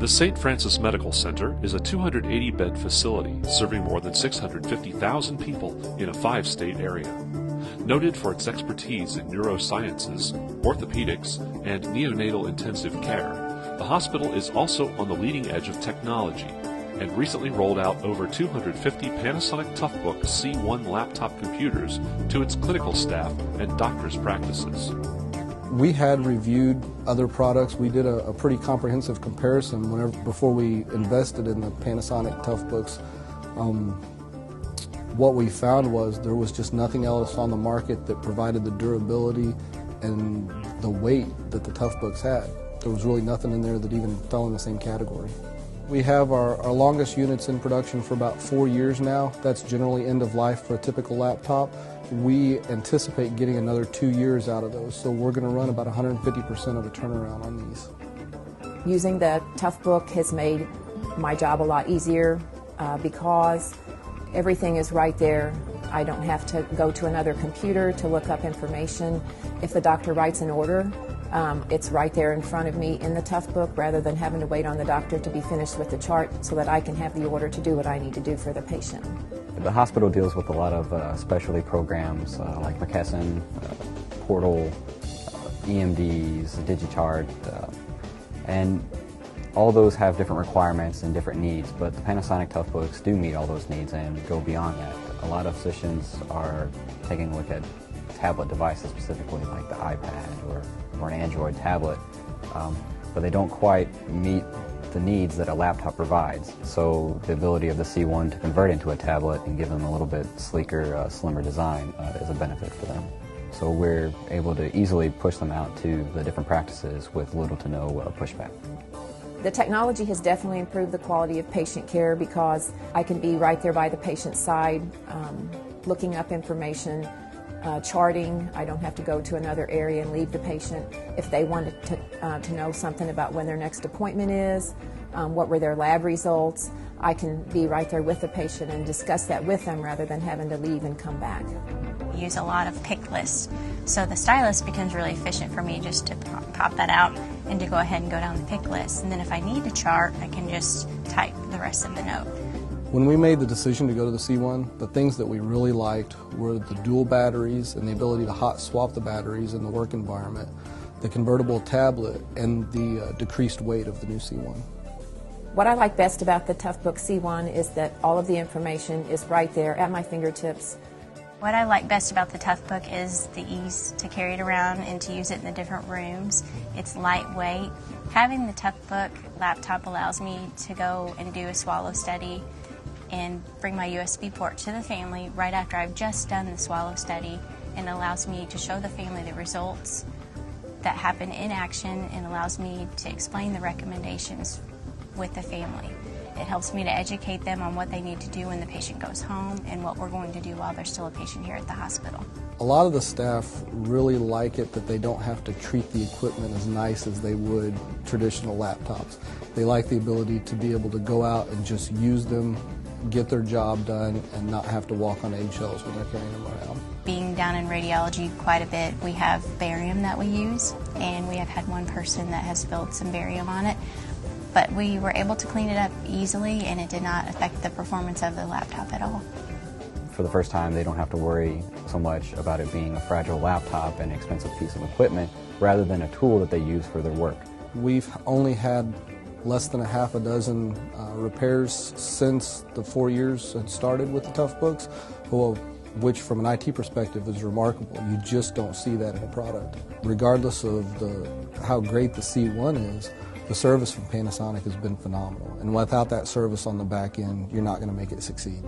The St. Francis Medical Center is a 280-bed facility serving more than 650,000 people in a 5-state area. Noted for its expertise in neurosciences, orthopedics, and neonatal intensive care, the hospital is also on the leading edge of technology and recently rolled out over 250 Panasonic Toughbook C1 laptop computers to its clinical staff and doctors' practices. We had reviewed other products. We did a pretty comprehensive comparison before we invested in the Panasonic Toughbooks. What we found was there was just nothing else on the market that provided the durability and the weight that the Toughbooks had. There was really nothing in there that even fell in the same category. We have our longest units in production for about 4 years now. That's generally end of life for a typical laptop. We anticipate getting another 2 years out of those, so we're going to run about 150% of a turnaround on these. Using the Toughbook has made my job a lot easier because everything is right there. I don't have to go to another computer to look up information. If the doctor writes an order, it's right there in front of me in the Toughbook rather than having to wait on the doctor to be finished with the chart so that I can have the order to do what I need to do for the patient. The hospital deals with a lot of specialty programs like McKesson, Portal, EMDs, DigiChart, and all those have different requirements and different needs, but the Panasonic Toughbooks do meet all those needs and go beyond that. A lot of physicians are taking a look at tablet devices, specifically like the iPad or an Android tablet, but they don't quite meet the needs that a laptop provides. So the ability of the C1 to convert into a tablet and give them a little bit sleeker, slimmer design is a benefit for them. So we're able to easily push them out to the different practices with little to no pushback. The technology has definitely improved the quality of patient care because I can be right there by the patient's side, looking up information, charting. I don't have to go to another area and leave the patient. If they wanted to know something about when their next appointment is, what were their lab results, I can be right there with the patient and discuss that with them rather than having to leave and come back. We use a lot of pick lists, so the stylus becomes really efficient for me just to pop that out and to go ahead and go down the pick list. And then if I need a chart, I can just type the rest of the note. When we made the decision to go to the C1, the things that we really liked were the dual batteries and the ability to hot swap the batteries in the work environment, the convertible tablet, and the decreased weight of the new C1. What I like best about the Toughbook C1 is that all of the information is right there at my fingertips. What I like best about the Toughbook is the ease to carry it around and to use it in the different rooms. It's lightweight. Having the Toughbook laptop allows me to go and do a swallow study and bring my USB port to the family right after I've just done the swallow study, and allows me to show the family the results that happen in action and allows me to explain the recommendations with the family. It helps me to educate them on what they need to do when the patient goes home and what we're going to do while they're still a patient here at the hospital. A lot of the staff really like it that they don't have to treat the equipment as nice as they would traditional laptops. They like the ability to be able to go out and just use them, get their job done, and not have to walk on eggshells when they're carrying them around. Being down in radiology quite a bit, we have barium that we use, and we have had one person that has spilled some barium on it. But we were able to clean it up easily, and it did not affect the performance of the laptop at all. For the first time, they don't have to worry so much about it being a fragile laptop and an expensive piece of equipment, rather than a tool that they use for their work. We've only had less than a half a dozen repairs since the 4 years had started with the Toughbooks, which from an IT perspective is remarkable. You just don't see that in a product. Regardless of how great the C1 is, the service from Panasonic has been phenomenal. And without that service on the back end, you're not going to make it succeed.